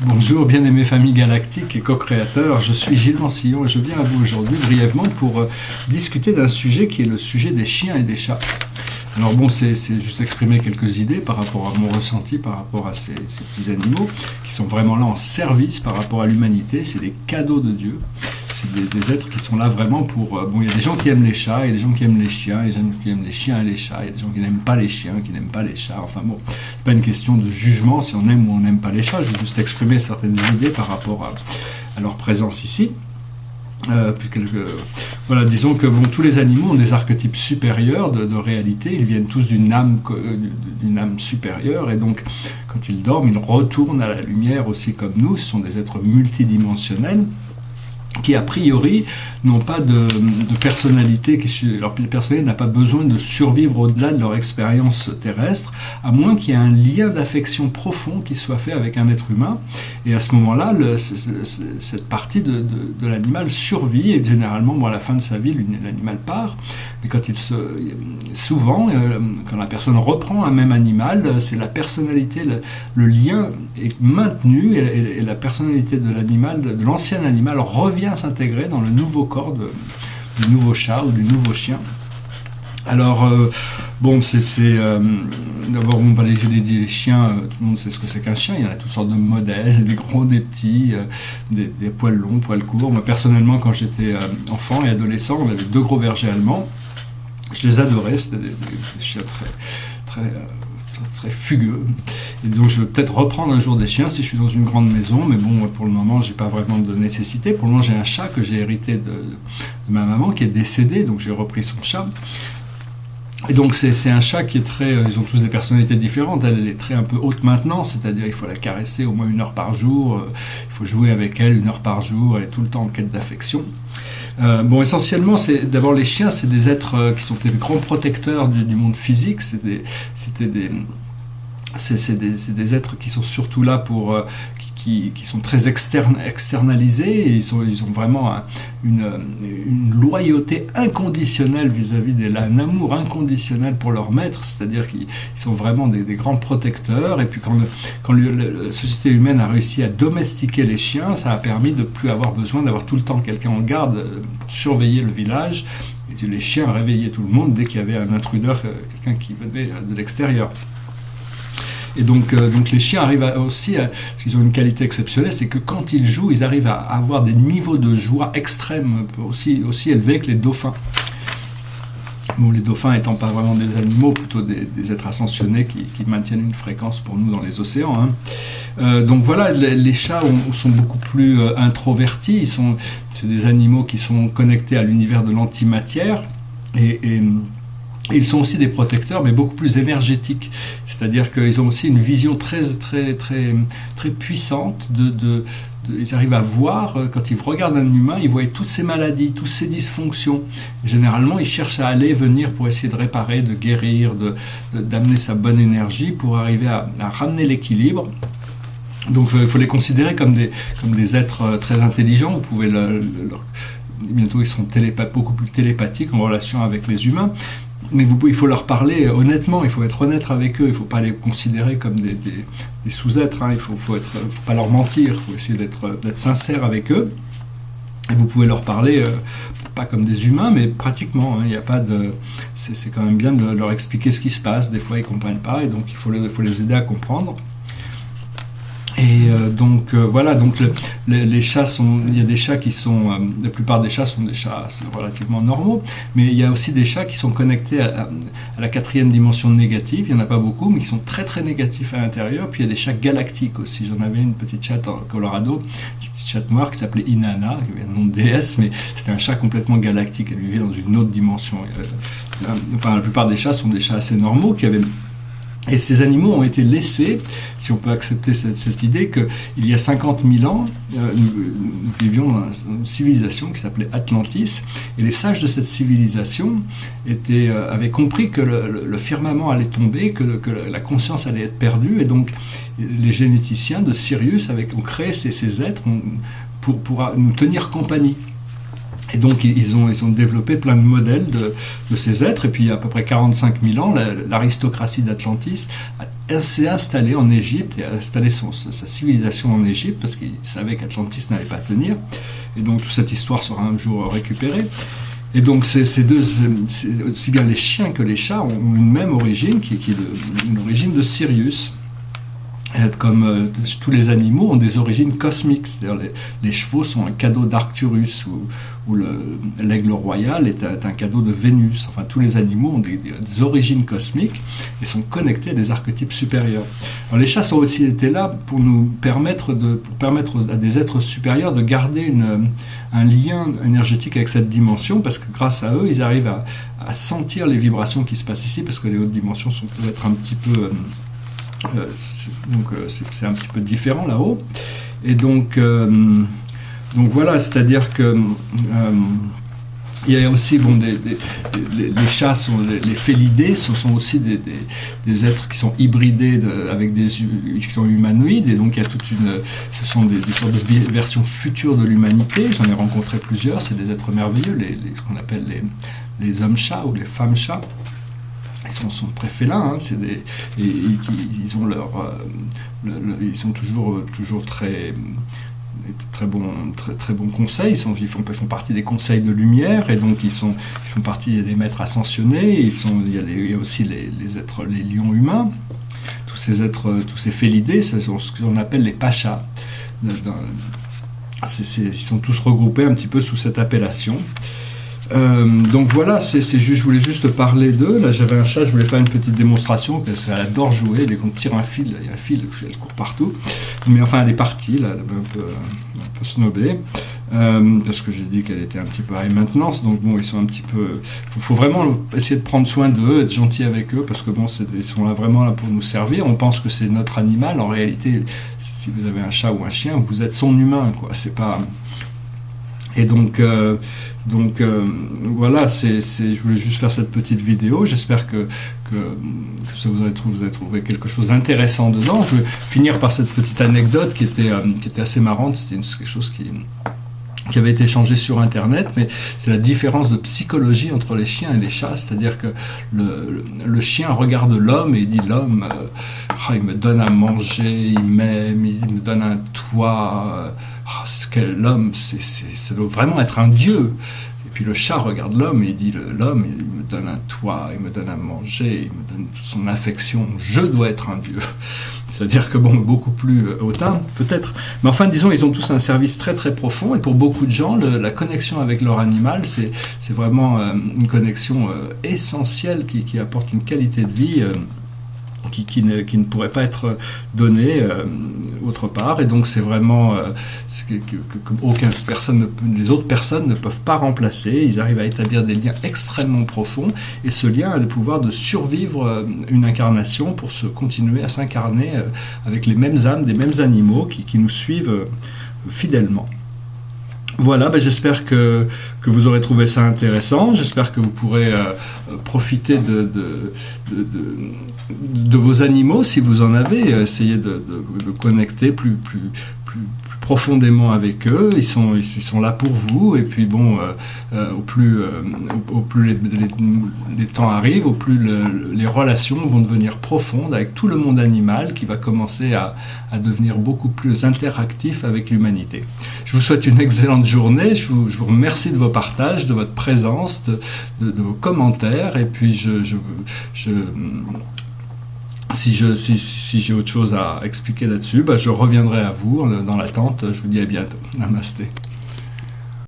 Bonjour bien-aimés famille galactique et co-créateurs, je suis Gilles Mansillon et je viens à vous aujourd'hui brièvement pour discuter d'un sujet qui est le sujet des chiens et des chats. Alors bon, c'est juste exprimer quelques idées par rapport à mon ressenti, par rapport à ces petits animaux qui sont vraiment là en service par rapport à l'humanité, c'est des cadeaux de Dieu. C'est des êtres qui sont là vraiment pour... Bon, il y a des gens qui aiment les chats, il y a des gens qui aiment les chiens, il y a des gens qui aiment les chiens et les chats, il y a des gens qui n'aiment pas les chiens, qui n'aiment pas les chats. Enfin bon, c'est pas une question de jugement si on aime ou on n'aime pas les chats, je vais juste exprimer certaines idées par rapport à leur présence ici. Voilà, disons que bon, tous les animaux ont des archétypes supérieurs de réalité, ils viennent tous d'une âme supérieure, et donc quand ils dorment, ils retournent à la lumière aussi comme nous. Ce sont des êtres multidimensionnels qui a priori n'ont pas de personnalité, leur personnalité n'a pas besoin de survivre au-delà de leur expérience terrestre, à moins qu'il y ait un lien d'affection profond qui soit fait avec un être humain, et à ce moment-là, cette partie de l'animal survit, et généralement, bon, à la fin de sa vie, l'animal part, mais souvent, quand la personne reprend un même animal, c'est la personnalité, le lien est maintenu, et la personnalité de l'animal, de l'ancien animal, revient s'intégrer dans le nouveau corps du nouveau chat ou du nouveau chien. Alors, bon, d'abord, on va les chiens, tout le monde sait ce que c'est qu'un chien, il y en a toutes sortes de modèles, des gros, des petits, des poils longs, poils courts. Moi, personnellement, quand j'étais enfant et adolescent, on avait 2 gros bergers allemands. Je les adorais, c'était des chiens très fugueux. Et donc je vais peut-être reprendre un jour des chiens si je suis dans une grande maison, mais bon, pour le moment, j'ai pas vraiment de nécessité. Pour le moment, j'ai un chat que j'ai hérité de ma maman qui est décédée, donc j'ai repris son chat. Et donc c'est un chat qui est très... ils ont tous des personnalités différentes. Elle est très un peu haute maintenance, c'est-à-dire il faut la caresser au moins 1 heure par jour, il faut jouer avec elle 1 heure par jour, elle est tout le temps en quête d'affection. Bon, essentiellement, d'abord les chiens, c'est des êtres qui sont des grands protecteurs du monde physique. C'est des êtres qui sont surtout là pour qui sont très externalisés, et ils ont vraiment une loyauté inconditionnelle vis-à-vis un amour inconditionnel pour leur maître, c'est-à-dire qu'ils sont vraiment des grands protecteurs. Et puis quand la société humaine a réussi à domestiquer les chiens, ça a permis de ne plus avoir besoin d'avoir tout le temps quelqu'un en garde pour surveiller le village. Et les chiens réveillaient tout le monde dès qu'il y avait un intrudeur, quelqu'un qui venait de l'extérieur. Et donc les chiens arrivent aussi, parce qu'ils ont une qualité exceptionnelle, c'est que quand ils jouent, ils arrivent à avoir des niveaux de joie extrêmes, aussi élevés que les dauphins. Bon, les dauphins étant pas vraiment des animaux, plutôt des êtres ascensionnés qui maintiennent une fréquence pour nous dans les océans. Donc voilà, les chats sont beaucoup plus introvertis, c'est des animaux qui sont connectés à l'univers de l'antimatière, et ils sont aussi des protecteurs, mais beaucoup plus énergétiques. C'est-à-dire qu'ils ont aussi une vision très puissante ils arrivent à voir, quand ils regardent un humain, ils voient toutes ses maladies, toutes ses dysfonctions. Et généralement, ils cherchent à venir pour essayer de réparer, de guérir, d'amener sa bonne énergie pour arriver à ramener l'équilibre. Donc il faut les considérer comme des êtres très intelligents. Vous pouvez bientôt ils seront beaucoup plus télépathiques en relation avec les humains. Mais il faut leur parler honnêtement, il faut être honnête avec eux, il ne faut pas les considérer comme des sous-êtres, il ne faut pas leur mentir, il faut essayer d'être sincère avec eux. Et vous pouvez leur parler, pas comme des humains, mais pratiquement. Il y a pas c'est quand même bien de leur expliquer ce qui se passe. Des fois, ils ne comprennent pas, et donc il faut les aider à comprendre. Et voilà, donc les chats il y a des chats qui sont, la plupart des chats sont des chats relativement normaux, mais il y a aussi des chats qui sont connectés à la 4e dimension négative. Il n'y en a pas beaucoup, mais qui sont très très négatifs à l'intérieur. Puis il y a des chats galactiques aussi. J'en avais une petite chatte en Colorado, une petite chatte noire qui s'appelait Inanna, qui avait un nom de déesse, mais c'était un chat complètement galactique. Elle vivait dans une autre dimension. Enfin, la plupart des chats sont des chats assez normaux qui avaient... Et ces animaux ont été laissés, si on peut accepter cette idée, qu'il y a 50 000 ans, nous vivions dans une civilisation qui s'appelait Atlantis, et les sages de cette civilisation avaient compris que le firmament allait tomber, que la conscience allait être perdue, et donc les généticiens de Sirius ont créé ces êtres pour nous tenir compagnie. Et donc ils ont développé plein de modèles de ces êtres, et puis il y a à peu près 45 000 ans, l'aristocratie d'Atlantis s'est installée en Égypte, et a installé sa civilisation en Égypte, parce qu'ils savaient qu'Atlantis n'allait pas tenir, et donc toute cette histoire sera un jour récupérée. Et donc aussi bien les chiens que les chats ont une même origine, qui est une origine de Sirius. Comme tous les animaux ont des origines cosmiques, c'est-à-dire les chevaux sont un cadeau d'Arcturus, ou l'aigle royal est un cadeau de Vénus. Enfin, tous les animaux ont des origines cosmiques et sont connectés à des archétypes supérieurs. Alors, les chats ont aussi été là pour nous permettre à des êtres supérieurs de garder un lien énergétique avec cette dimension, parce que grâce à eux, ils arrivent à sentir les vibrations qui se passent ici, parce que les hautes dimensions peuvent être un petit peu... c'est un petit peu différent là-haut, et donc voilà, c'est-à-dire que il y a aussi les chats les félidés sont aussi des êtres qui sont hybridés qui sont humanoïdes, et donc il y a ce sont des sortes de versions futures de l'humanité. J'en ai rencontré plusieurs, c'est des êtres merveilleux, ce qu'on appelle les hommes chats ou les femmes chats. Ils sont très félins, hein, ils ont ils sont toujours très bons conseils. Ils font partie des conseils de lumière, et donc ils font partie des maîtres ascensionnés. Il y a aussi les êtres, les lions humains, tous ces êtres, tous ces félidés, ce sont ce qu'on appelle les pachas. Ils sont tous regroupés un petit peu sous cette appellation. Donc voilà, je voulais juste parler d'eux. Là, j'avais un chat, je voulais faire une petite démonstration, parce qu'elle adore jouer. Dès qu'on tire un fil, il y a un fil, elle court partout. Mais enfin, elle est partie, là, elle est un peu snobée, parce que j'ai dit qu'elle était un petit peu high maintenance. Donc bon, ils sont un petit peu... faut vraiment essayer de prendre soin d'eux, être gentil avec eux, parce que bon, ils sont là vraiment là pour nous servir. On pense que c'est notre animal. En réalité, si vous avez un chat ou un chien, vous êtes son humain, quoi. C'est pas... Et donc voilà, je voulais juste faire cette petite vidéo. J'espère que vous avez trouvé quelque chose d'intéressant dedans. Je vais finir par cette petite anecdote qui était assez marrante. C'était quelque chose qui avait été échangé sur Internet, mais c'est la différence de psychologie entre les chiens et les chats. C'est-à-dire que le chien regarde l'homme et il dit: l'homme, il me donne à manger, il m'aime, il me donne un toit. L'homme, ça doit vraiment être un dieu. Et puis le chat regarde l'homme et il dit: l'homme, il me donne un toit, il me donne à manger, il me donne son affection, je dois être un dieu. C'est-à-dire que bon, beaucoup plus hautain, peut-être. Mais enfin, disons, ils ont tous un service très très profond, et pour beaucoup de gens, la connexion avec leur animal, c'est vraiment une connexion essentielle qui apporte une qualité de vie qui ne pourrait pas être donné autre part, et donc c'est vraiment les autres personnes ne peuvent pas remplacer. Ils arrivent à établir des liens extrêmement profonds, et ce lien a le pouvoir de survivre une incarnation pour continuer à s'incarner avec les mêmes âmes des mêmes animaux qui nous suivent fidèlement. Voilà, j'espère que vous aurez trouvé ça intéressant. J'espère que vous pourrez profiter de vos animaux, si vous en avez. Essayez de connecter plus profondément avec eux. Ils sont là pour vous, et puis bon, au plus les temps arrivent, au plus les relations vont devenir profondes avec tout le monde animal, qui va commencer à devenir beaucoup plus interactif avec l'humanité. Je vous souhaite une excellente journée. Je vous remercie de vos partages, de votre présence, de vos commentaires, et puis si j'ai autre chose à expliquer là-dessus, je reviendrai à vous dans l'attente. Je vous dis à bientôt. Namasté.